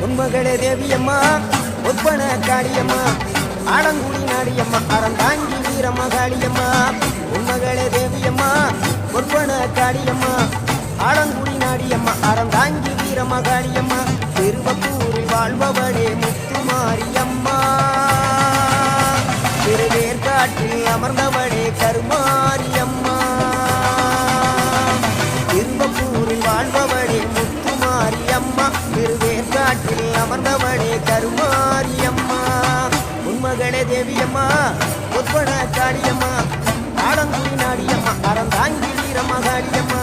உண்மகளே தேவியம்மா ஒப்பன காளியம்மா ஆடங்குடி நாடியம்மா அறந்தாங்கி வீரமகாளியம்மா உண்மகளே தேவியம்மா ஒப்பன காளியம்மா ஆடங்குடி நாடியம்மா அறந்தாங்கி வீரமகாளியம்மா திருவப்பூரில் வாழ்பவளே முத்துமாரியம்மா திருவேற்காட்டில் அமர்ந்தவளே கருமாரியம்மா திருவப்பூரில் வாழ்பவளே முத்துமாரியம்மா திருவேற்காட்டில் அமர்ந்தவளே கருமாரியம்மா உண்மகளே தேவியம்மா ஒப்பன காளியம்மா ஆடங்குடி நாடியம்மா அறந்தாங்கி வீரமகாளியம்மா